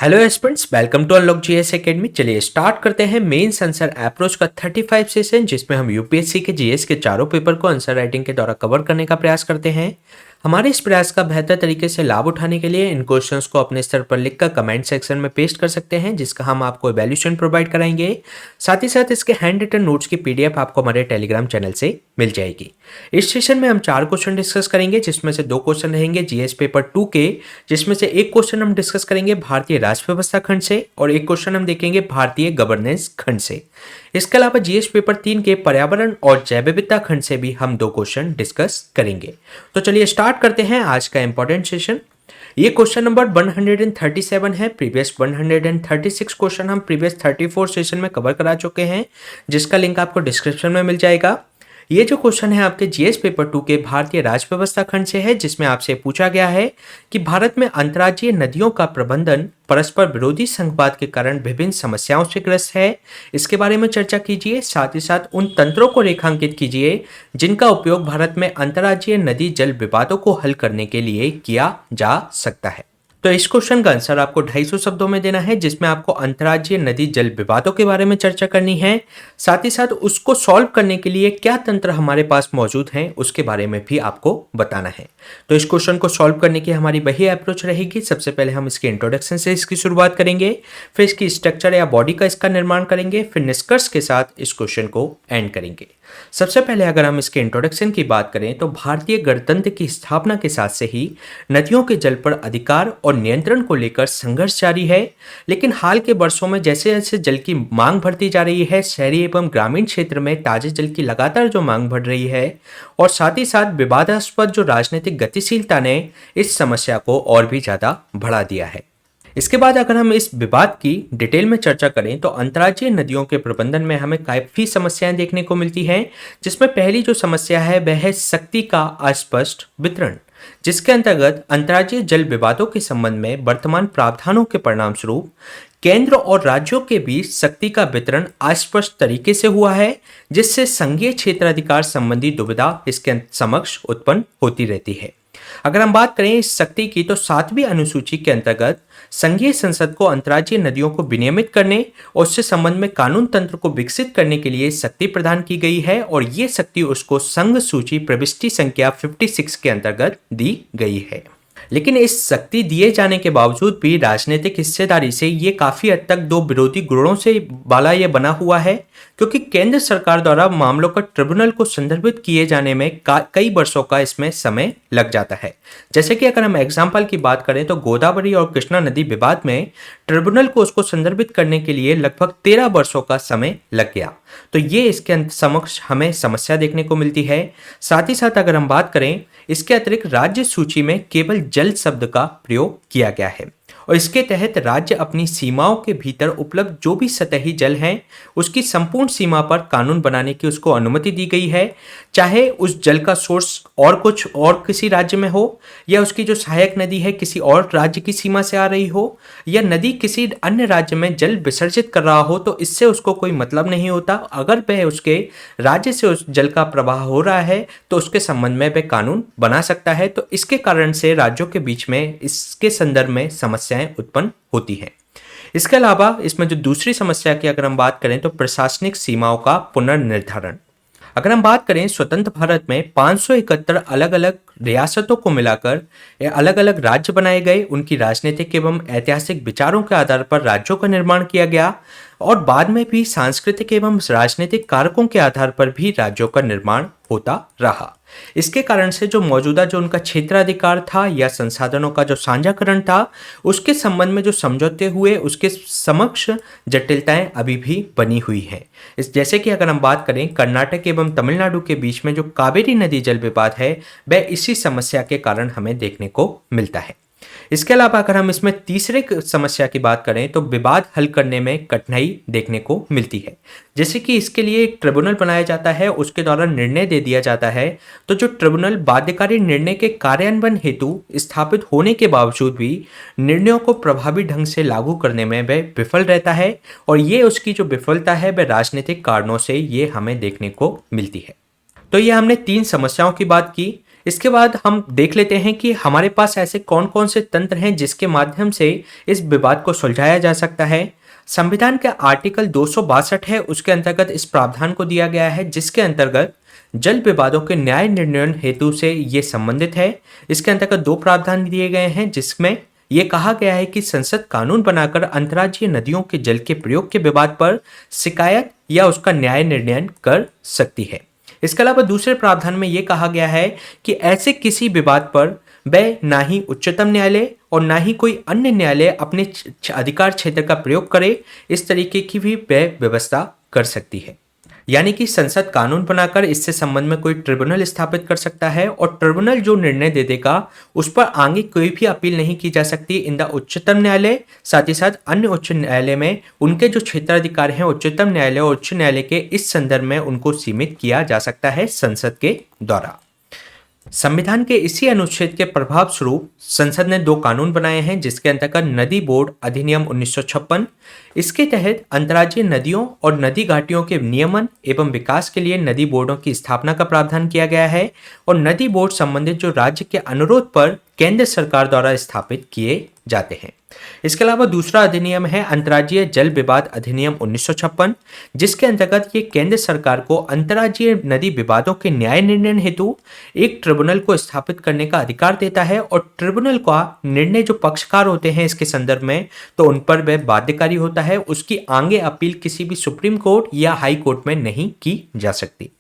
Hello aspirants, welcome to unlock GS academy. चलिए start करते हैं मेंस आंसर अप्रोच का 35 सेशन, जिसमें हम यूपीएससी के जीएस के चारों पेपर को आंसर राइटिंग के द्वारा कवर करने का प्रयास करते हैं। हमारे इस प्रयास का बेहतर तरीके से लाभ उठाने के लिए इन क्वेश्चंस को अपने स्तर पर लिखकर कमेंट सेक्शन में पेस्ट कर सकते हैं, जिसका हम आपको इवैल्यूएशन प्रोवाइड कराएंगे। साथ ही साथ इसके हैंड रिटन नोट्स की पीडीएफ आपको हमारे टेलीग्राम चैनल से मिल जाएगी। इस सेशन में हम 4 क्वेश्चन डिस्कस करेंगे, जिसमें से 2 क्वेश्चन रहेंगे जीएस पेपर 2 के, जिसमें से एक क्वेश्चन हम डिस्कस करेंगे भारतीय राष्ट्र व्यवस्था खंड से और एक क्वेश्चन हम देखेंगे भारतीय गवर्नेंस खंड से। इसके अलावा जीएस पेपर 3 के पर्यावरण और जैव विविधता खंड से भी हम 2 क्वेश्चन डिस्कस करेंगे। तो चलिए स्टार्ट करते हैं आज का इंपॉर्टेंट सेशन। ये क्वेश्चन नंबर 137 है। प्रीवियस 136 क्वेश्चन हम प्रीवियस 34 सेशन में कवर करा चुके हैं, जिसका लिंक आपको डिस्क्रिप्शन में मिल जाएगा। ये जो क्वेश्चन है आपके जीएस पेपर 2 के भारतीय राज्य व्यवस्था खंड से है, जिसमें आपसे पूछा गया है कि भारत में अंतर्राज्यीय नदियों का प्रबंधन परस्पर विरोधी संघवाद के कारण विभिन्न समस्याओं से ग्रस्त है। इसके बारे में चर्चा कीजिए। साथ ही साथ उन तंत्रों को रेखांकित कीजिए जिनका उपयोग भारत में अंतर्राज्यीय नदी जल विवादों को हल करने के लिए किया जा सकता है। तो इस क्वेश्चन का आंसर आपको 250 शब्दों में देना है, जिसमें आपको अंतर्राज्यीय नदी जल विवादों के बारे में चर्चा करनी है। साथ ही साथ उसको सॉल्व करने के लिए क्या तंत्र हमारे पास मौजूद हैं उसके बारे में भी आपको बताना है। तो इस क्वेश्चन को सॉल्व करने की हमारी वही अप्रोच रहेगी। सबसे पहले हम इसके इंट्रोडक्शन से इसकी शुरुआत करेंगे, फिर इसकी स्ट्रक्चर या बॉडी का इसका निर्माण करेंगे, फिर निष्कर्ष के साथ इस क्वेश्चन को एंड करेंगे। सबसे पहले अगर हम इसके इंट्रोडक्शन की बात करें तो भारतीय गणतंत्र की स्थापना के साथ से ही नदियों के जल पर अधिकार और नियंत्रण को लेकर संघर्ष जारी है। लेकिन हाल के वर्षों में जैसे जैसे जल की मांग बढ़ती जा रही है, शहरी एवं ग्रामीण क्षेत्र में ताजे जल की लगातार जो मांग बढ़ रही है, और साथ ही साथ विवादास्पद जो राजनीतिक गतिशीलता ने इस समस्या को और भी ज्यादा बढ़ा दिया है। इसके बाद अगर हम इस विवाद की डिटेल में चर्चा करें तो अंतर्राज्यीय नदियों के प्रबंधन में हमें काफी समस्याएं देखने को मिलती हैं, जिसमें पहली जो समस्या है वह है शक्ति का अस्पष्ट वितरण, जिसके अंतर्गत अंतर्राज्यीय जल विवादों के संबंध में वर्तमान प्रावधानों के परिणाम स्वरूप केंद्र और राज्यों के बीच शक्ति का वितरण अस्पष्ट तरीके से हुआ है, जिससे संघीय क्षेत्राधिकार संबंधी दुविधा इसके समक्ष उत्पन्न होती रहती है। अगर हम बात करें इस शक्ति की तो 7वीं अनुसूची के अंतर्गत संघीय संसद को अंतर्राज्यीय नदियों को विनियमित करने और उससे संबंध में कानून तंत्र को विकसित करने के लिए शक्ति प्रदान की गई है, और ये शक्ति उसको संघ सूची प्रविष्टि संख्या 56 के अंतर्गत दी गई है। लेकिन इस शक्ति दिए जाने के बावजूद भी राजनीतिक हिस्सेदारी से ये काफी हद तक 2 विरोधी गुणों से वाला ये बना हुआ है, क्योंकि केंद्र सरकार द्वारा मामलों का ट्रिब्यूनल को संदर्भित किए जाने में कई वर्षों का इसमें समय लग जाता है। जैसे कि अगर हम एग्जाम्पल की बात करें तो गोदावरी और कृष्णा नदी विवाद में ट्रिब्यूनल को उसको संदर्भित करने के लिए लगभग 13 वर्षों का समय लग गया। तो ये इसके समक्ष हमें समस्या देखने को मिलती है। साथ ही साथ अगर हम बात करें, इसके अतिरिक्त राज्य सूची में केवल जल शब्द का प्रयोग किया गया है, और इसके तहत राज्य अपनी सीमाओं के भीतर उपलब्ध जो भी सतही जल हैं उसकी संपूर्ण सीमा पर कानून बनाने की उसको अनुमति दी गई है, चाहे उस जल का सोर्स और कुछ और किसी राज्य में हो, या उसकी जो सहायक नदी है किसी और राज्य की सीमा से आ रही हो, या नदी किसी अन्य राज्य में जल विसर्जित कर रहा हो, तो इससे उसको कोई मतलब नहीं होता। अगर वह उसके राज्य से उस जल का प्रवाह हो रहा है तो उसके संबंध में वह कानून बना सकता है। तो इसके कारण से राज्यों के बीच में इसके संदर्भ में समस्याएं उत्पन्न होती हैं। इसके अलावा इसमें जो दूसरी समस्या की अगर हम बात करें तो प्रशासनिक सीमाओं का पुनर्निर्धारण। अगर हम बात करें स्वतंत्र भारत में 571 अलग अलग रियासतों को मिलाकर अलग अलग राज्य बनाए गए, उनकी राजनीतिक एवं ऐतिहासिक विचारों के आधार पर राज्यों का निर्माण किया गया, और बाद में भी सांस्कृतिक एवं राजनीतिक कारकों के आधार पर भी राज्यों का निर्माण होता रहा। इसके कारण से जो मौजूदा जो उनका क्षेत्राधिकार था या संसाधनों का जो साझाकरण था, उसके संबंध में जो समझौते हुए उसके समक्ष जटिलताएं अभी भी बनी हुई हैं। इस जैसे कि अगर हम बात करें कर्नाटक एवं तमिलनाडु के बीच में जो कावेरी नदी जल विवाद है, वह इसी समस्या के कारण हमें देखने को मिलता है। इसके अलावा अगर हम इसमें तीसरे समस्या की बात करें तो विवाद हल करने में कठिनाई देखने को मिलती है। जैसे कि इसके लिए एक ट्रिब्यूनल बनाया जाता है, उसके द्वारा निर्णय दे दिया जाता है, तो जो ट्रिब्यूनल बाध्यकारी निर्णय के कार्यान्वयन हेतु स्थापित होने के बावजूद भी निर्णयों को प्रभावी ढंग से लागू करने में वह विफल रहता है, और ये उसकी जो विफलता है वह राजनीतिक कारणों से ये हमें देखने को मिलती है। तो ये हमने 3 समस्याओं की बात की। इसके बाद हम देख लेते हैं कि हमारे पास ऐसे कौन कौन से तंत्र हैं जिसके माध्यम से इस विवाद को सुलझाया जा सकता है। संविधान के आर्टिकल 262 है, उसके अंतर्गत इस प्रावधान को दिया गया है जिसके अंतर्गत जल विवादों के न्याय निर्णय हेतु से ये संबंधित है। इसके अंतर्गत दो प्रावधान दिए गए हैं जिसमें यह कहा गया है कि संसद कानून बनाकर अंतर्राज्यीय नदियों के जल के प्रयोग के विवाद पर शिकायत या उसका न्याय निर्णय कर सकती है। इसके अलावा दूसरे प्रावधान में यह कहा गया है कि ऐसे किसी विवाद पर वह ना ही उच्चतम न्यायालय और ना ही कोई अन्य न्यायालय अपने अधिकार क्षेत्र का प्रयोग करे, इस तरीके की भी वह व्यवस्था कर सकती है। यानी कि संसद कानून बनाकर इससे संबंध में कोई ट्रिब्यूनल स्थापित कर सकता है और ट्रिब्यूनल जो निर्णय दे देगा उस पर आगे कोई भी अपील नहीं की जा सकती इन द उच्चतम न्यायालय। साथ ही साथ अन्य उच्च न्यायालय में उनके जो क्षेत्राधिकार हैं उच्चतम न्यायालय और उच्च न्यायालय के इस संदर्भ में उनको सीमित किया जा सकता है संसद के द्वारा। संविधान के इसी अनुच्छेद के प्रभाव स्वरूप संसद ने दो कानून बनाए हैं जिसके अंतर्गत नदी बोर्ड अधिनियम 1956, इसके तहत अंतर्राज्यीय नदियों और नदी घाटियों के नियमन एवं विकास के लिए नदी बोर्डों की स्थापना का प्रावधान किया गया है और नदी बोर्ड संबंधित जो राज्य के अनुरोध पर केंद्र सरकार द्वारा स्थापित किए जाते हैं। इसके अलावा दूसरा अधिनियम है अंतर्राज्यीय जल विवाद अधिनियम 1956, जिसके अंतर्गत ये केंद्र सरकार को अंतर्राज्यीय नदी विवादों के न्याय निर्णय हेतु एक ट्रिब्यूनल को स्थापित करने का अधिकार देता है और ट्रिब्यूनल का निर्णय जो पक्षकार होते हैं इसके संदर्भ में तो उन पर वह बाध्यकारी होता है, उसकी आगे अपील किसी भी सुप्रीम कोर्ट या हाई कोर्ट में नहीं की जा सकती।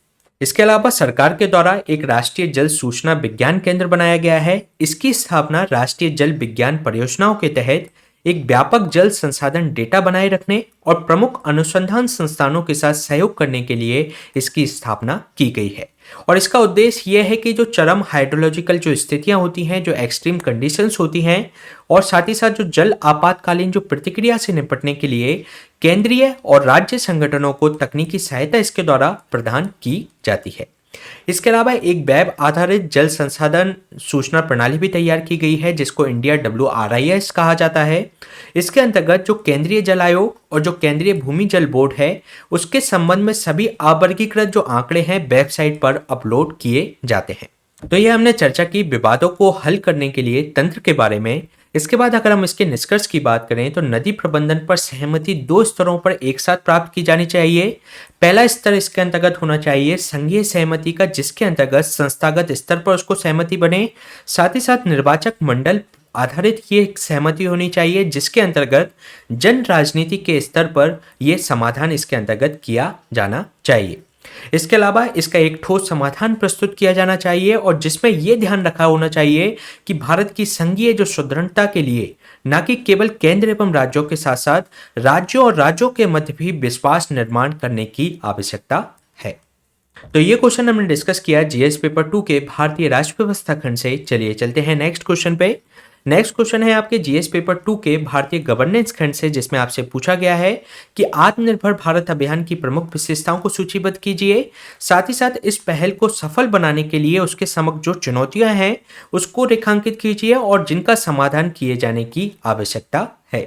इसके अलावा सरकार के द्वारा एक राष्ट्रीय जल सूचना विज्ञान केंद्र बनाया गया है। इसकी स्थापना राष्ट्रीय जल विज्ञान परियोजनाओं के तहत एक व्यापक जल संसाधन डेटा बनाए रखने और प्रमुख अनुसंधान संस्थानों के साथ सहयोग करने के लिए इसकी स्थापना की गई है और इसका उद्देश्य यह है कि जो चरम हाइड्रोलॉजिकल जो स्थितियां होती हैं, जो एक्सट्रीम कंडीशंस होती हैं और साथ ही साथ जो जल आपातकालीन जो प्रतिक्रिया से निपटने के लिए केंद्रीय और राज्य संगठनों को तकनीकी सहायता इसके द्वारा प्रदान की जाती है। इसके अलावा एक वेब आधारित जल संसाधन सूचना प्रणाली भी तैयार की गई है जिसको इंडिया WRIS कहा जाता है। इसके अंतर्गत जो केंद्रीय जल आयोग और जो केंद्रीय भूमि जल बोर्ड है उसके संबंध में सभी अवर्गीकृत जो आंकड़े हैं वेबसाइट पर अपलोड किए जाते हैं। तो ये हमने चर्चा की विवादों को हल करने के लिए तंत्र के बारे में। इसके बाद अगर हम इसके निष्कर्ष की बात करें तो नदी प्रबंधन पर सहमति दो स्तरों पर एक साथ प्राप्त की जानी चाहिए। पहला स्तर इसके अंतर्गत होना चाहिए संघीय सहमति का, जिसके अंतर्गत संस्थागत स्तर पर उसको सहमति बने। साथ ही साथ निर्वाचक मंडल आधारित ये सहमति होनी चाहिए जिसके अंतर्गत जन राजनीति के स्तर पर यह समाधान इसके अंतर्गत किया जाना चाहिए। इसके अलावा इसका एक ठोस समाधान प्रस्तुत किया जाना चाहिए और जिसमें यह ध्यान रखा होना चाहिए कि भारत की संघीय जो सुदृढ़ता के लिए न कि केवल केंद्र एवं राज्यों के साथ साथ राज्यों और राज्यों के मध्य भी विश्वास निर्माण करने की आवश्यकता है। तो ये क्वेश्चन हमने डिस्कस किया जीएस पेपर 2 के भारतीय राज्य व्यवस्था खंड से। चलिए चलते हैं नेक्स्ट क्वेश्चन पे। नेक्स्ट क्वेश्चन है आपके जीएस पेपर 2 के भारतीय गवर्नेंस खंड से, जिसमें आपसे पूछा गया है कि आत्मनिर्भर भारत अभियान की प्रमुख विशेषताओं को सूचीबद्ध कीजिए। साथ ही साथ इस पहल को सफल बनाने के लिए उसके समक्ष जो चुनौतियां हैं उसको रेखांकित कीजिए और जिनका समाधान किए जाने की आवश्यकता है।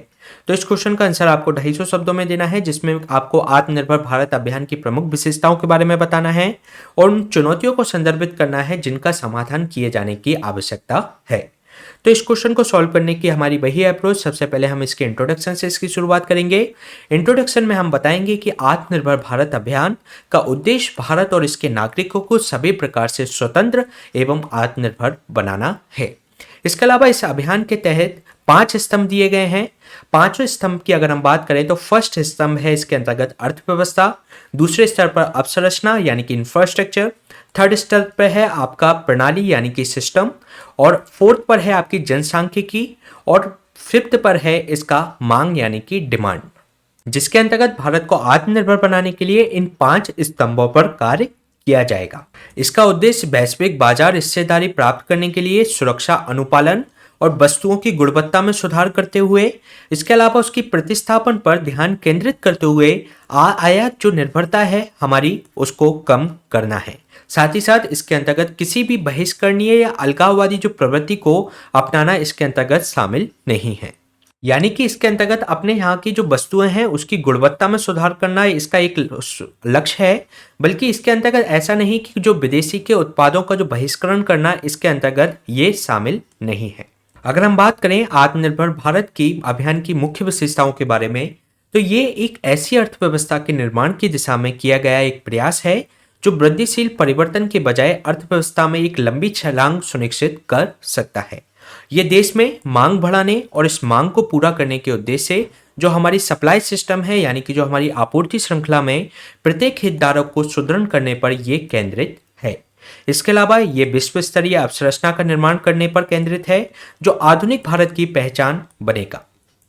तो इस क्वेश्चन का आंसर आपको 250 शब्दों में देना है जिसमें आपको आत्मनिर्भर भारत अभियान की प्रमुख विशेषताओं के बारे में बताना है और उन चुनौतियों को संदर्भित करना है जिनका समाधान किए जाने की आवश्यकता है। तो इस क्वेश्चन को सॉल्व करने की हमारी वही अप्रोच। सबसे पहले हम इसके इंट्रोडक्शन से इसकी शुरुआत करेंगे। इंट्रोडक्शन में हम बताएंगे कि आत्मनिर्भर भारत अभियान का उद्देश्य भारत और इसके नागरिकों को सभी प्रकार से स्वतंत्र एवं आत्मनिर्भर बनाना है। इसके अलावा इस अभियान के तहत 5 स्तंभ दिए गए हैं। पांचवें स्तंभ की अगर हम बात करें तो फर्स्ट स्तंभ है इसके अंतर्गत अर्थव्यवस्था, दूसरे स्तर पर अवसंरचना यानी कि इंफ्रास्ट्रक्चर, थर्ड स्तर पर है आपका प्रणाली यानी कि सिस्टम और फोर्थ पर है आपकी जनसांख्यिकी और फिफ्थ पर है इसका मांग यानी कि डिमांड, जिसके अंतर्गत भारत को आत्मनिर्भर बनाने के लिए इन 5 स्तंभों पर कार्य किया जाएगा। इसका उद्देश्य वैश्विक बाजार हिस्सेदारी प्राप्त करने के लिए सुरक्षा अनुपालन और वस्तुओं की गुणवत्ता में सुधार करते हुए, इसके अलावा उसकी प्रतिस्थापन पर ध्यान केंद्रित करते हुए आयात जो निर्भरता है हमारी उसको कम करना है। साथ ही साथ इसके अंतर्गत किसी भी बहिष्करणीय या अलगाववादी जो प्रवृत्ति को अपनाना इसके अंतर्गत शामिल नहीं है। यानी कि इसके अंतर्गत अपने यहाँ की जो वस्तुएं हैं उसकी गुणवत्ता में सुधार करना इसका एक लक्ष्य है, बल्कि इसके अंतर्गत ऐसा नहीं कि जो विदेशी के उत्पादों का जो बहिष्करण करना इसके अंतर्गत ये शामिल नहीं है। अगर हम बात करें आत्मनिर्भर भारत की अभियान की मुख्य विशेषताओं के बारे में, तो ये एक ऐसी अर्थव्यवस्था के निर्माण की दिशा में किया गया एक प्रयास है जो वृद्धिशील परिवर्तन के बजाय अर्थव्यवस्था में एक लंबी छलांग सुनिश्चित कर सकता है। ये देश में मांग बढ़ाने और इस मांग को पूरा करने के उद्देश्य से जो हमारी सप्लाई सिस्टम है, यानी कि जो हमारी आपूर्ति श्रृंखला में प्रत्येक हितधारक को सुदृढ़ करने पर यह केंद्रित है। इसके अलावा ये विश्व स्तरीय अवसंरचना का निर्माण करने पर केंद्रित है जो आधुनिक भारत की पहचान बनेगा।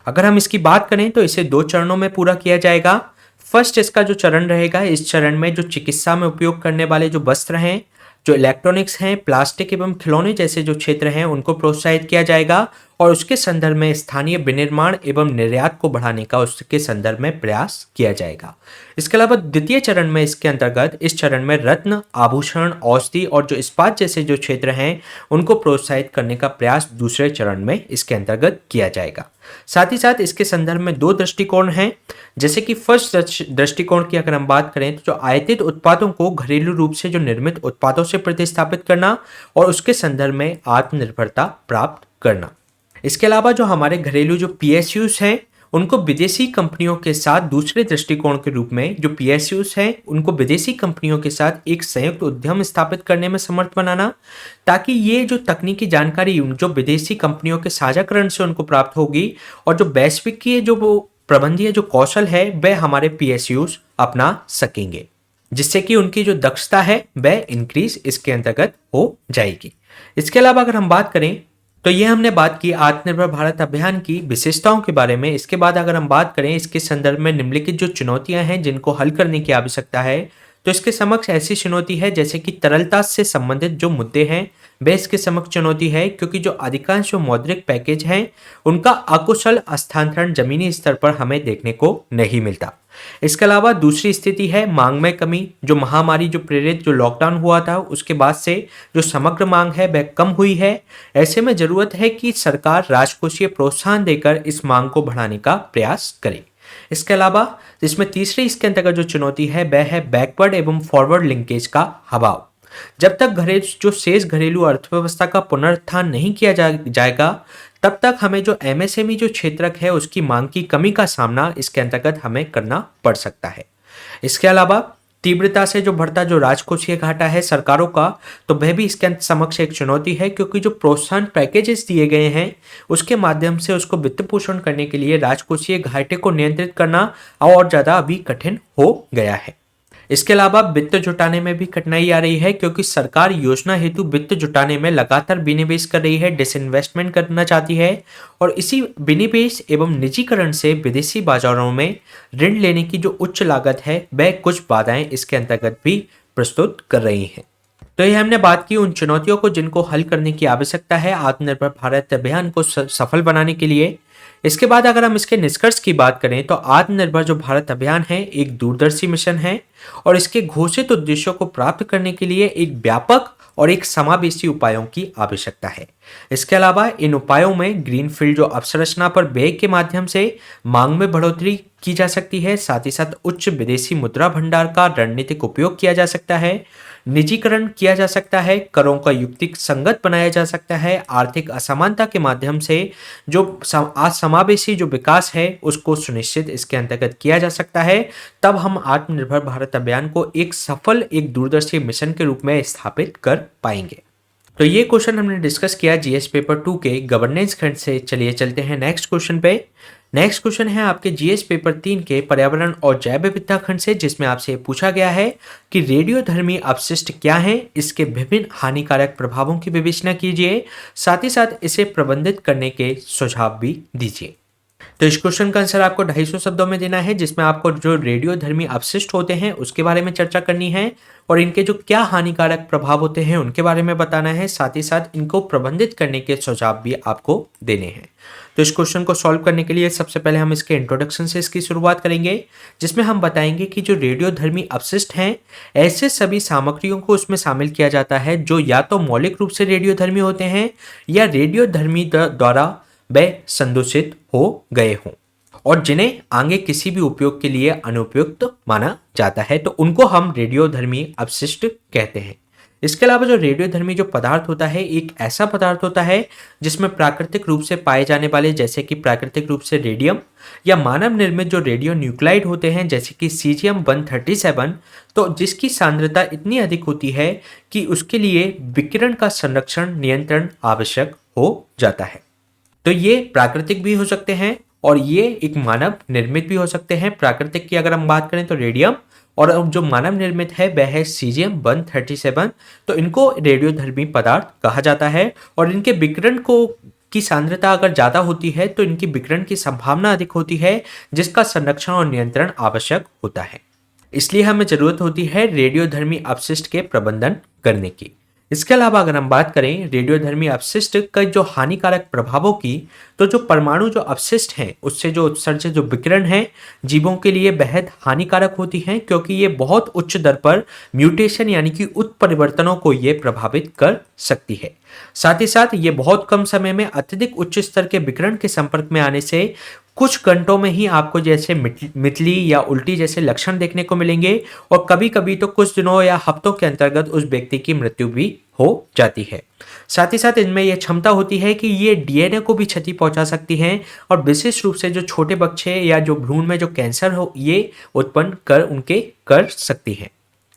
अगर हम इसकी बात करें तो इसे 2 चरणों में पूरा किया जाएगा। फर्स्ट इसका जो चरण रहेगा, इस चरण में जो चिकित्सा में उपयोग करने वाले जो वस्त्र हैं, जो इलेक्ट्रॉनिक्स हैं, प्लास्टिक एवं खिलौने जैसे जो क्षेत्र हैं उनको प्रोत्साहित किया जाएगा और उसके संदर्भ में स्थानीय विनिर्माण एवं निर्यात को बढ़ाने का उसके संदर्भ में प्रयास किया जाएगा। इसके अलावा द्वितीय चरण में इसके अंतर्गत इस चरण में रत्न, आभूषण, औषधि और जो इस्पात जैसे जो क्षेत्र हैं उनको प्रोत्साहित करने का प्रयास दूसरे चरण में इसके अंतर्गत किया जाएगा। साथ ही साथ इसके संदर्भ में 2 दृष्टिकोण हैं, जैसे कि फर्स्ट दृष्टिकोण की अगर हम बात करें तो जो आयातित उत्पादों को घरेलू रूप से जो निर्मित उत्पादों से प्रतिस्थापित करना और उसके संदर्भ में आत्मनिर्भरता प्राप्त करना। इसके अलावा जो हमारे घरेलू जो PSUs हैं उनको विदेशी कंपनियों के साथ दूसरे दृष्टिकोण के रूप में जो PSUs हैं उनको विदेशी कंपनियों के साथ एक संयुक्त उद्यम स्थापित करने में समर्थ बनाना, ताकि ये जो तकनीकी जानकारी जो विदेशी कंपनियों के साझाकरण से उनको प्राप्त होगी और जो वैश्विक की जो वो प्रबंधीय जो कौशल है वह हमारे PSUs अपना सकेंगे, जिससे कि उनकी जो दक्षता है वह इंक्रीज इसके अंतर्गत हो जाएगी। इसके अलावा अगर हम बात करें तो ये हमने बात की आत्मनिर्भर भारत अभियान की विशेषताओं के बारे में। इसके बाद अगर हम बात करें इसके संदर्भ में निम्नलिखित जो चुनौतियां हैं जिनको हल करने की आवश्यकता है, तो इसके समक्ष ऐसी चुनौती है जैसे कि तरलता से संबंधित जो मुद्दे हैं वह इसके समक्ष चुनौती है, क्योंकि जो अधिकांश जो मौद्रिक पैकेज हैं उनका अकुशल हस्तांतरण जमीनी स्तर पर हमें देखने को नहीं मिलता। इसके अलावा दूसरी स्थिति है मांग में कमी। जो महामारी जो प्रेरित जो लॉकडाउन हुआ था उसके बाद से जो समग्र मांग है वह कम हुई है। ऐसे में जरूरत है कि सरकार राजकोषीय प्रोत्साहन देकर इस मांग को बढ़ाने का प्रयास करे। इसके अलावा इसमें तीसरी इसके अंतर्गत जो चुनौती है वह है बैकवर्ड एवं फॉरवर्ड लिंकेज का अभाव। जब तक जो शेष घरेलू अर्थव्यवस्था का पुनरुत्थान नहीं किया जाएगा तब तक हमें जो MSME जो क्षेत्रक है उसकी मांग की कमी का सामना इसके अंतर्गत हमें करना पड़ सकता है। इसके अलावा तीव्रता से जो बढ़ता जो राजकोषीय घाटा है सरकारों का, तो वह भी इसके समक्ष एक चुनौती है, क्योंकि जो प्रोत्साहन पैकेजेस दिए गए हैं उसके माध्यम से उसको वित्त पोषण करने के लिए राजकोषीय घाटे को नियंत्रित करना और ज़्यादा अभी कठिन हो गया है। इसके अलावा वित्त जुटाने में भी कठिनाई आ रही है, क्योंकि सरकार योजना हेतु वित्त जुटाने में लगातार विनिवेश कर रही है, डिसइन्वेस्टमेंट करना चाहती है और इसी विनिवेश एवं निजीकरण से विदेशी बाजारों में ऋण लेने की जो उच्च लागत है वह कुछ बाधाएं इसके अंतर्गत भी प्रस्तुत कर रही हैं। तो ये हमने बात की उन चुनौतियों को जिनको हल करने की आवश्यकता है आत्मनिर्भर भारत अभियान को सफल बनाने के लिए। इसके बाद अगर हम इसके निष्कर्ष की बात करें तो आत्मनिर्भर जो भारत अभियान है एक दूरदर्शी मिशन है और इसके घोषित उद्देश्यों को प्राप्त करने के लिए एक व्यापक और एक समावेशी उपायों की आवश्यकता है। इसके अलावा इन उपायों में ग्रीनफील्ड जो अवसंरचना पर व्यय के माध्यम से मांग में बढ़ोतरी की जा सकती है, साथ ही साथ उच्च विदेशी मुद्रा भंडार का रणनीतिक उपयोग किया जा सकता है, निजीकरण किया जा सकता है, करों का युक्तिक संगत बनाया जा सकता है, आर्थिक असमानता के माध्यम से जो समावेशी जो विकास है उसको सुनिश्चित इसके अंतर्गत किया जा सकता है। तब हम आत्मनिर्भर भारत अभियान को एक सफल एक दूरदर्शी मिशन के रूप में स्थापित कर पाएंगे। तो ये क्वेश्चन हमने डिस्कस किया जीएस पेपर 2 के गवर्नेंस खंड से। चलिए चलते हैं नेक्स्ट क्वेश्चन पे। नेक्स्ट क्वेश्चन है आपके जीएस पेपर 3 के पर्यावरण और जैव विविधता खंड से, जिसमें आपसे पूछा गया है कि रेडियोधर्मी अपशिष्ट क्या है, इसके विभिन्न हानिकारक प्रभावों की विवेचना कीजिए, साथ ही साथ इसे प्रबंधित करने के सुझाव भी दीजिए। तो इस क्वेश्चन का आंसर आपको 250 शब्दों में देना है, जिसमें आपको जो रेडियोधर्मी अपशिष्ट होते हैं उसके बारे में चर्चा करनी है और इनके जो क्या हानिकारक प्रभाव होते हैं उनके बारे में बताना है, साथ ही साथ इनको प्रबंधित करने के सुझाव भी आपको देने हैं। तो इस क्वेश्चन को सॉल्व करने के लिए सबसे पहले हम इसके इंट्रोडक्शन से इसकी शुरुआत करेंगे, जिसमें हम बताएंगे कि जो रेडियोधर्मी अपशिष्ट हैं ऐसे सभी सामग्रियों को उसमें शामिल किया जाता है जो या तो मौलिक रूप से रेडियोधर्मी होते हैं या रेडियोधर्मी द्वारा वे संदूषित हो गए हों और जिन्हें आगे किसी भी उपयोग के लिए अनुपयुक्त माना जाता है, तो उनको हम रेडियोधर्मी अपशिष्ट कहते हैं। इसके अलावा जो रेडियोधर्मी जो पदार्थ होता है, एक ऐसा पदार्थ होता है जिसमें प्राकृतिक रूप से पाए जाने वाले, जैसे कि प्राकृतिक रूप से रेडियम या मानव निर्मित जो रेडियो न्यूक्लाइड होते हैं जैसे कि सीजियम 137, तो जिसकी सांद्रता इतनी अधिक होती है कि उसके लिए विकिरण का संरक्षण नियंत्रण आवश्यक हो जाता है। तो ये प्राकृतिक भी हो सकते हैं और ये एक मानव निर्मित भी हो सकते हैं। प्राकृतिक की अगर हम बात करें तो रेडियम, और जो मानव निर्मित है वह है सीजियम 137। तो इनको रेडियोधर्मी पदार्थ कहा जाता है और इनके विकिरण को की सांद्रता अगर ज़्यादा होती है तो इनकी विकिरण की संभावना अधिक होती है, जिसका संरक्षण और नियंत्रण आवश्यक होता है। इसलिए हमें ज़रूरत होती है रेडियोधर्मी अपशिष्ट के प्रबंधन करने की। इसके अलावा अगर हम बात करें रेडियोधर्मी अपशिष्ट का जो हानिकारक प्रभावों की, तो जो परमाणु जो अपशिष्ट हैं उससे जो उत्सर्जित जो विकिरण है जीवों के लिए बेहद हानिकारक होती हैं, क्योंकि ये बहुत उच्च दर पर म्यूटेशन यानी कि उत्परिवर्तनों को ये प्रभावित कर सकती है। साथ ही साथ ये बहुत कम समय में अत्यधिक उच्च स्तर के विकिरण के संपर्क में आने से कुछ घंटों में ही आपको जैसे मितली या उल्टी जैसे लक्षण देखने को मिलेंगे और कभी कभी तो कुछ दिनों या हफ्तों के अंतर्गत उस व्यक्ति की मृत्यु भी हो जाती है। साथ ही साथ इनमें यह क्षमता होती है कि ये डीएनए को भी क्षति पहुंचा सकती हैं और विशेष रूप से जो छोटे बच्चे या जो भ्रूण में जो कैंसर हो ये उत्पन्न कर सकती है।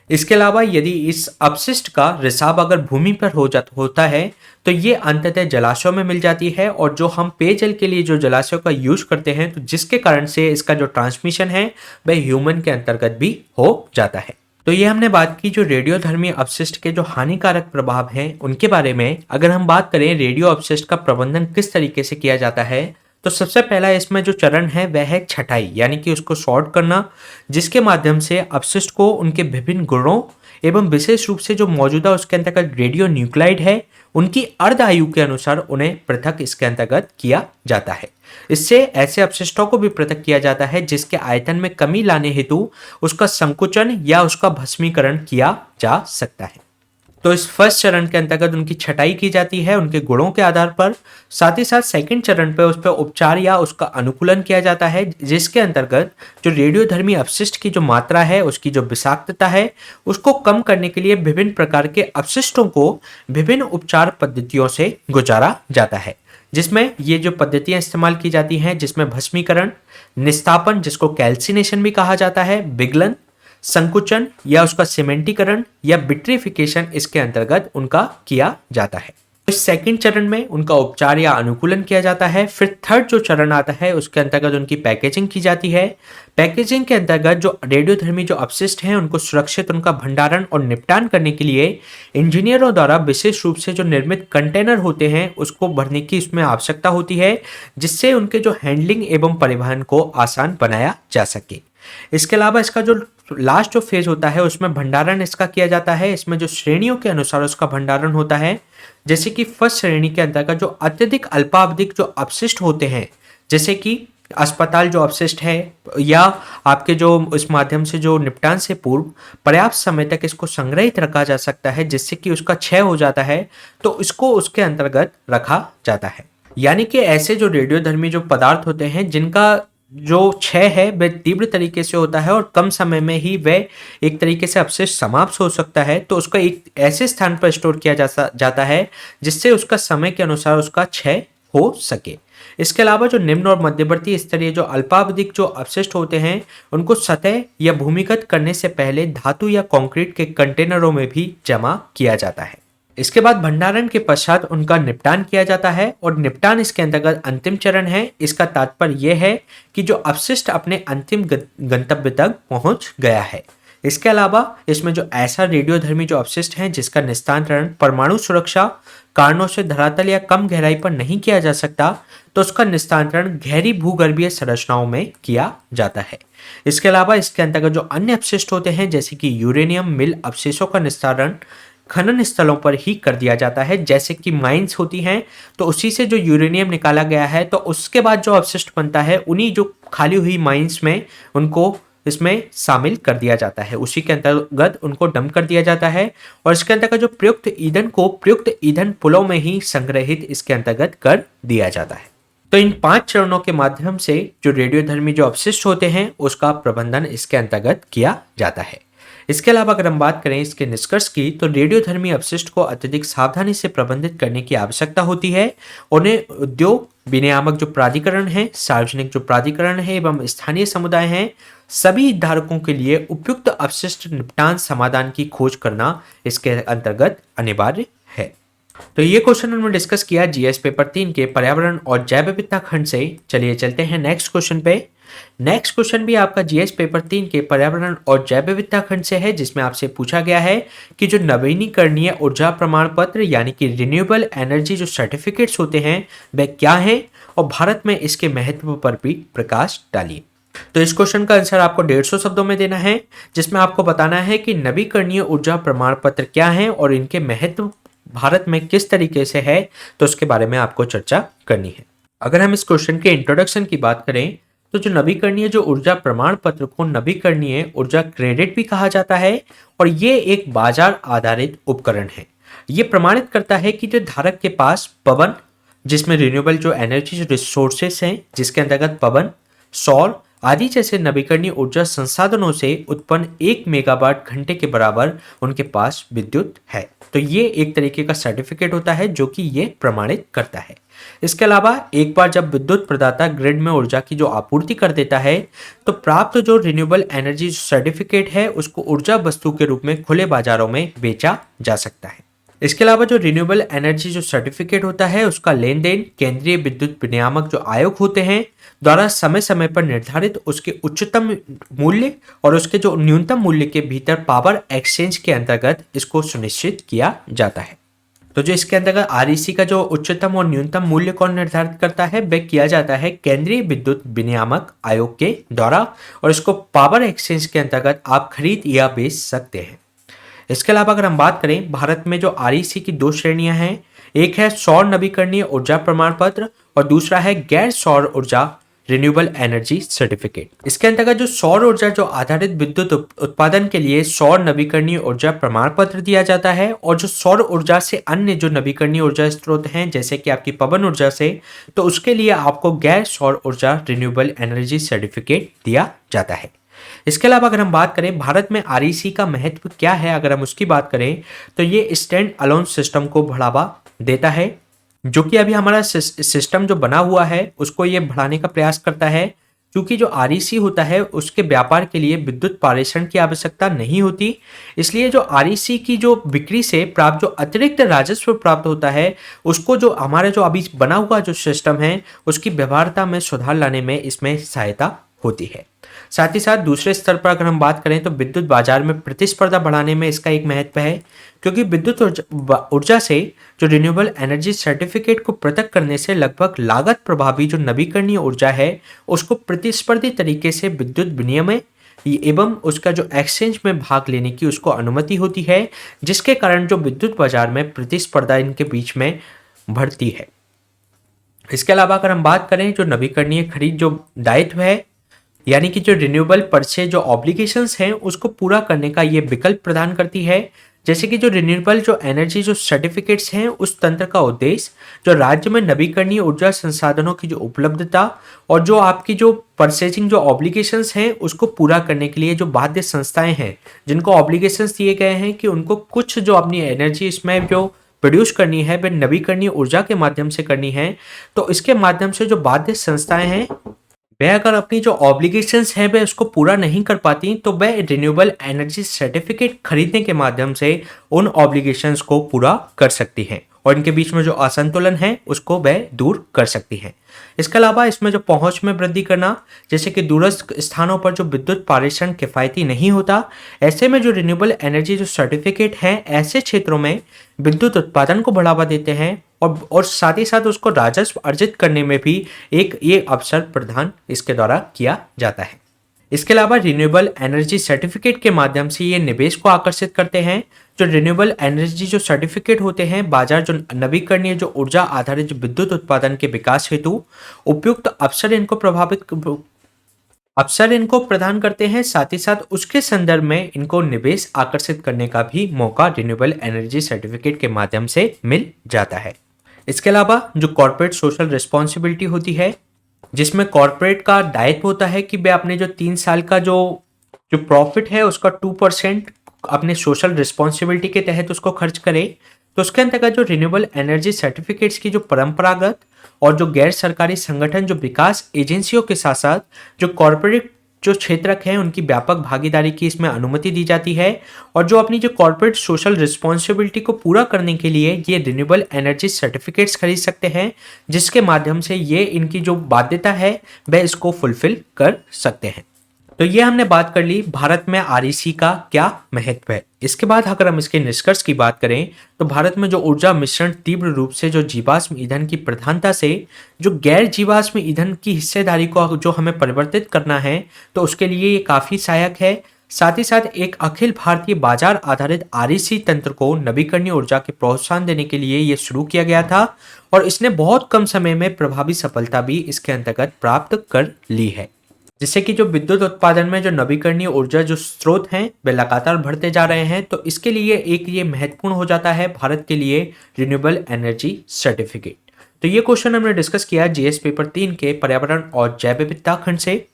इसके अलावा यदि इस अपशिष्ट का रिसाव अगर भूमि पर होता है तो ये अंततः जलाशयों में मिल जाती है, और जो हम पेयजल के लिए जो जलाशयों का यूज करते हैं तो जिसके कारण से इसका जो ट्रांसमिशन है वह ह्यूमन के अंतर्गत भी हो जाता है। तो ये हमने बात की जो रेडियोधर्मी अपशिष्ट के जो हानिकारक प्रभाव हैं उनके बारे में। अगर हम बात करें रेडियो अपशिष्ट का प्रबंधन किस तरीके से किया जाता है, तो सबसे पहला इसमें जो चरण है वह है छटाई यानी कि उसको सॉर्ट करना, जिसके माध्यम से अपशिष्ट को उनके विभिन्न गुणों एवं विशेष रूप से जो मौजूदा उसके अंतर्गत रेडियो न्यूक्लाइड है उनकी अर्ध आयु के अनुसार उन्हें पृथक इसके अंतर्गत किया जाता है। इससे ऐसे अपशिष्टों को भी पृथक किया जाता है जिसके आयतन में कमी लाने हेतु उसका संकुचन या उसका भस्मीकरण किया जा सकता है। तो इस फर्स्ट चरण के अंतर्गत उनकी छटाई की जाती है उनके गुणों के आधार पर। साथ ही साथ सेकंड चरण पर उस पर उपचार या उसका अनुकूलन किया जाता है, जिसके अंतर्गत जो रेडियोधर्मी अपशिष्ट की जो मात्रा है उसकी जो विषाक्तता है उसको कम करने के लिए विभिन्न प्रकार के अपशिष्टों को विभिन्न उपचार पद्धतियों से गुजारा जाता है, जिसमें ये जो पद्धतियां इस्तेमाल की जाती हैं जिसमें भस्मीकरण, निस्तापन जिसको कैल्सिनेशन भी कहा जाता है, विगलन, संकुचन या उसका सीमेंटीकरण या विट्रिफिकेशन इसके अंतर्गत उनका किया जाता है। इस सेकंड चरण में उनका उपचार या अनुकूलन किया जाता है। फिर थर्ड जो चरण आता है उसके अंतर्गत उनकी पैकेजिंग की जाती है। पैकेजिंग के अंतर्गत जो रेडियोधर्मी जो अपशिष्ट हैं उनको सुरक्षित उनका भंडारण और निपटान करने के लिए इंजीनियरों द्वारा विशेष रूप से जो निर्मित कंटेनर होते हैं उसको भरने की इसमें आवश्यकता होती है, जिससे उनके जो हैंडलिंग एवं परिवहन को आसान बनाया जा सके। इसके अलावा इसका जो लास्ट जो फेज होता है उसमें भंडारण इसका किया जाता है। इसमें जो श्रेणियों के अनुसार उसका भंडारण होता है, जैसे कि फर्स्ट श्रेणी के अंतर्गत जो अत्यधिक अल्पावधिक जो अपशिष्ट होते हैं, जैसे कि अस्पताल जो अपशिष्ट है या आपके जो इस माध्यम से जो निपटान से पूर्व पर्याप्त समय तक इसको संग्रहित रखा जा सकता है जिससे कि उसका क्षय हो जाता है, तो इसको उसके अंतर्गत रखा जाता है। यानी कि ऐसे जो रेडियोधर्मी जो पदार्थ होते हैं जिनका जो क्षय है वह तीव्र तरीके से होता है और कम समय में ही वह एक तरीके से अपशिष्ट समाप्त हो सकता है, तो उसको एक ऐसे स्थान पर स्टोर किया जाता है जिससे उसका समय के अनुसार उसका क्षय हो सके। इसके अलावा जो निम्न और मध्यवर्ती स्तरीय जो अल्पावधिक जो अपशिष्ट होते हैं उनको सतह या भूमिगत करने से पहले धातु या कंक्रीट के कंटेनरों में भी जमा किया जाता है। इसके बाद भंडारण के पश्चात उनका निपटान किया जाता है और निपटान इसके अंतर्गत अंतिम चरण है। इसका तात्पर्य यह है कि जो अपशिष्ट अपने अंतिम गंतव्य तक पहुंच गया है। इसके अलावा इसमें जो ऐसा रेडियोधर्मी जो अपशिष्ट है जिसका निस्तारण परमाणु सुरक्षा कारणों से धरातल या कम गहराई पर नहीं किया जा सकता, तो उसका निस्तारण गहरी भूगर्भीय संरचनाओं में किया जाता है। इसके अलावा इसके अंतर्गत जो अन्य अपशिष्ट होते हैं जैसे कि यूरेनियम मिल अवशेषों का निस्तारण खनन स्थलों पर ही कर दिया जाता है, जैसे कि माइंस होती हैं तो उसी से जो यूरेनियम निकाला गया है तो उसके बाद जो अपशिष्ट बनता है उन्हीं जो खाली हुई माइंस में उनको इसमें शामिल कर दिया जाता है, उसी के अंतर्गत उनको डंप कर दिया जाता है और इसके अंतर्गत जो प्रयुक्त ईंधन को प्रयुक्त ईंधन पुलों में ही संग्रहित इसके अंतर्गत कर दिया जाता है। तो इन 5 चरणों के माध्यम से जो रेडियोधर्मी जो अपशिष्ट होते हैं उसका प्रबंधन इसके अंतर्गत किया जाता है। इसके अलावा अगर हम बात करें इसके निष्कर्ष की, तो रेडियोधर्मी अपशिष्ट को अत्यधिक सावधानी से प्रबंधित करने की आवश्यकता होती है। उन्हें उद्योग विनियामक जो प्राधिकरण है, सार्वजनिक जो प्राधिकरण है एवं स्थानीय समुदाय हैं, सभी हितधारकों के लिए उपयुक्त अपशिष्ट निपटान समाधान की खोज करना इसके अंतर्गत अनिवार्य है। तो ये क्वेश्चन हमने डिस्कस किया जीएस पेपर 3 के पर्यावरण और जैव विविधता खंड से। चलिए चलते हैं नेक्स्ट क्वेश्चन पे। नेक्स्ट क्वेश्चन भी आपका जीएस पेपर 3 के पर्यावरण और जैव विविधता खंड से है, जिसमें आपसे पूछा गया है कि जो नवीनीकरणीय ऊर्जा प्रमाण पत्र यानी कि रिन्यूएबल एनर्जी जो सर्टिफिकेट्स होते हैं वे क्या हैं और भारत में इसके महत्व पर भी प्रकाश डालिए। तो इस क्वेश्चन का आंसर आपको 150 शब्दों में देना है, जिसमें आपको बताना है कि नवीकरणीय ऊर्जा प्रमाण पत्र क्या हैं और इनके महत्व भारत में किस तरीके से है, तो उसके बारे में आपको चर्चा करनी है। अगर हम इस क्वेश्चन के इंट्रोडक्शन की बात करें, तो जो नवीकरणीय जो ऊर्जा प्रमाण पत्र को नवीकरणीय ऊर्जा क्रेडिट भी कहा जाता है और ये एक बाजार आधारित उपकरण है। ये प्रमाणित करता है कि जो धारक के पास पवन, जिसमें रिन्यूएबल जो एनर्जी रिसोर्सेस हैं, जिसके अंतर्गत पवन, सौर आदि जैसे नवीकरणीय ऊर्जा संसाधनों से उत्पन्न 1 मेगावाट घंटे के बराबर उनके पास विद्युत है। तो ये एक तरीके का सर्टिफिकेट होता है जो कि ये प्रमाणित करता है। इसके अलावा एक बार जब विद्युत प्रदाता ग्रिड में ऊर्जा की जो आपूर्ति कर देता है, तो प्राप्त जो रिन्यूएबल एनर्जी सर्टिफिकेट है उसको ऊर्जा वस्तु के रूप में खुले बाजारों में बेचा जा सकता है। इसके अलावा जो रिन्यूएबल एनर्जी जो सर्टिफिकेट होता है उसका लेन देन केंद्रीय विद्युत विनियामक जो आयोग होते हैं द्वारा समय समय पर निर्धारित उसके उच्चतम मूल्य और उसके जो न्यूनतम मूल्य के भीतर पावर एक्सचेंज के अंतर्गत इसको सुनिश्चित किया जाता है। तो जो इसके अंतर्गत आरईसी का जो उच्चतम और न्यूनतम मूल्य कौन निर्धारित करता है, वह किया जाता है केंद्रीय विद्युत विनियामक आयोग के द्वारा, और इसको पावर एक्सचेंज के अंतर्गत आप खरीद या बेच सकते हैं। इसके अलावा अगर हम बात करें, भारत में जो आरईसी की 2 श्रेणियां हैं, एक है सौर नवीकरणीय ऊर्जा प्रमाण पत्र और दूसरा है गैर सौर ऊर्जा रिन्यूएबल एनर्जी सर्टिफिकेट। इसके अंतर्गत जो सौर ऊर्जा जो आधारित विद्युत उत्पादन के लिए सौर नवीकरणीय ऊर्जा प्रमाण पत्र दिया जाता है, और जो सौर ऊर्जा से अन्य जो नवीकरणीय ऊर्जा स्रोत हैं जैसे कि आपकी पवन ऊर्जा से, तो उसके लिए आपको गैर सौर ऊर्जा रिन्यूएबल एनर्जी सर्टिफिकेट दिया जाता है। इसके अलावा अगर हम बात करें भारत में आरईसी का महत्व क्या है, अगर हम उसकी बात करें तो ये स्टैंड अलोन सिस्टम को बढ़ावा देता है, जो कि अभी हमारा सिस्टम जो बना हुआ है उसको ये बढ़ाने का प्रयास करता है। क्योंकि जो आरईसी होता है उसके व्यापार के लिए विद्युत पारेषण की आवश्यकता नहीं होती, इसलिए जो आरईसी की जो बिक्री से प्राप्त जो अतिरिक्त राजस्व प्राप्त होता है उसको जो हमारा जो अभी बना हुआ जो सिस्टम है उसकी व्यवहार्यता में सुधार लाने में इसमें सहायता होती है। साथ ही साथ दूसरे स्तर पर अगर हम बात करें तो विद्युत बाजार में प्रतिस्पर्धा बढ़ाने में इसका एक महत्व है, क्योंकि विद्युत ऊर्जा से जो रिन्यूएबल एनर्जी सर्टिफिकेट को पृथक करने से लगभग लागत प्रभावी जो नवीकरणीय ऊर्जा है उसको प्रतिस्पर्धी तरीके से विद्युत विनिमय एवं उसका जो एक्सचेंज में भाग लेने की उसको अनुमति होती है, जिसके कारण जो विद्युत बाजार में प्रतिस्पर्धा इनके बीच में बढ़ती है। इसके अलावा अगर हम बात करें जो नवीकरणीय खरीद जो दायित्व है, यानी कि जो रिन्यूएबल परचेज जो ऑब्लिगेशंस हैं उसको पूरा करने का ये विकल्प प्रदान करती है। जैसे कि जो रिन्यूएबल जो एनर्जी जो सर्टिफिकेट्स हैं उस तंत्र का उद्देश्य जो राज्य में नवीकरणीय ऊर्जा संसाधनों की जो उपलब्धता और जो आपकी जो परचेजिंग जो ऑब्लिगेशंस हैं उसको पूरा करने के लिए जो बाध्य संस्थाएं हैं जिनको ऑब्लिगेशंस दिए गए हैं कि उनको कुछ जो अपनी एनर्जी इसमें जो प्रोड्यूस करनी है वह नवीकरणीय ऊर्जा के माध्यम से करनी है, तो इसके माध्यम से जो बाध्य संस्थाएं हैं वह अगर अपनी जो ऑब्लिगेशंस है वह उसको पूरा नहीं कर पाती तो वह रिन्यूएबल एनर्जी सर्टिफिकेट खरीदने के माध्यम से उन ऑब्लिगेशंस को पूरा कर सकती हैं और इनके बीच में जो असंतुलन है उसको वह दूर कर सकती हैं। इसके अलावा इसमें जो पहुंच में वृद्धि करना, जैसे कि दूरस्थ स्थानों पर जो विद्युत पारेषण किफायती नहीं होता, ऐसे में जो रिन्यूएबल एनर्जी जो सर्टिफिकेट हैं ऐसे क्षेत्रों में विद्युत उत्पादन को बढ़ावा देते हैं और साथ ही साथ उसको राजस्व अर्जित करने में भी एक ये अवसर प्रदान इसके द्वारा किया जाता है। इसके अलावा रिन्यूएबल एनर्जी सर्टिफिकेट के माध्यम से ये निवेश को आकर्षित करते हैं। जो रिन्यूएबल एनर्जी जो सर्टिफिकेट होते हैं बाजार जो नवीकरणीय जो ऊर्जा आधारित विद्युत उत्पादन के विकास हेतु उपयुक्त अवसर इनको प्रदान करते हैं, साथ ही साथ उसके संदर्भ में इनको निवेश आकर्षित करने का भी मौका रिन्यूएबल एनर्जी सर्टिफिकेट के माध्यम से मिल जाता है। इसके अलावा जो कॉर्पोरेट सोशल रिस्पॉन्सिबिलिटी होती है, जिसमें कॉर्पोरेट का दायित्व होता है कि वे अपने जो 3 साल का जो जो प्रॉफिट है उसका 2% अपने सोशल रिस्पॉन्सिबिलिटी के तहत उसको खर्च करे। तो उसके अंतर्गत जो रिन्यूएबल एनर्जी सर्टिफिकेट्स की जो परंपरागत और जो गैर सरकारी संगठन जो विकास एजेंसियों के साथ साथ जो कॉर्पोरेट जो क्षेत्रक हैं उनकी व्यापक भागीदारी की इसमें अनुमति दी जाती है। और जो अपनी जो कॉर्पोरेट सोशल रिस्पॉन्सिबिलिटी को पूरा करने के लिए ये रिन्यूएबल एनर्जी सर्टिफिकेट्स खरीद सकते हैं, जिसके माध्यम से ये इनकी जो बाध्यता है वह इसको फुलफिल कर सकते हैं। तो ये हमने बात कर ली भारत में आरईसी का क्या महत्व है। इसके बाद अगर हम इसके निष्कर्ष की बात करें तो भारत में जो ऊर्जा मिश्रण तीव्र रूप से जो जीवाश्म ईंधन की प्रधानता से जो गैर जीवाश्म ईंधन की हिस्सेदारी को जो हमें परिवर्तित करना है तो उसके लिए ये काफ़ी सहायक है। साथ ही साथ एक अखिल भारतीय बाजार आधारित आरईसी तंत्र को नवीकरणीय ऊर्जा के प्रोत्साहन देने के लिए ये शुरू किया गया था और इसने बहुत कम समय में प्रभावी सफलता भी इसके अंतर्गत प्राप्त कर ली है, जिससे कि जो विद्युत उत्पादन में जो नवीकरणीय ऊर्जा जो स्रोत हैं वे लगातार बढ़ते जा रहे हैं। तो इसके लिए एक ये महत्वपूर्ण हो जाता है भारत के लिए रिन्यूएबल एनर्जी सर्टिफिकेट। तो ये क्वेश्चन हमने डिस्कस किया जीएस पेपर 3 के पर्यावरण और जैव विविधता खंड से।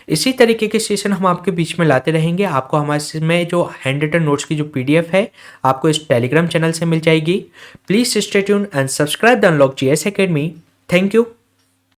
इसी तरीके के सेशन हम आपके बीच में लाते रहेंगे। आपको हमारे में जो हैंड रिटन नोट्स की जो पीडीएफ है आपको इस टेलीग्राम चैनल से मिल जाएगी। Please stay tuned and subscribe the unlock GS academy. Thank you.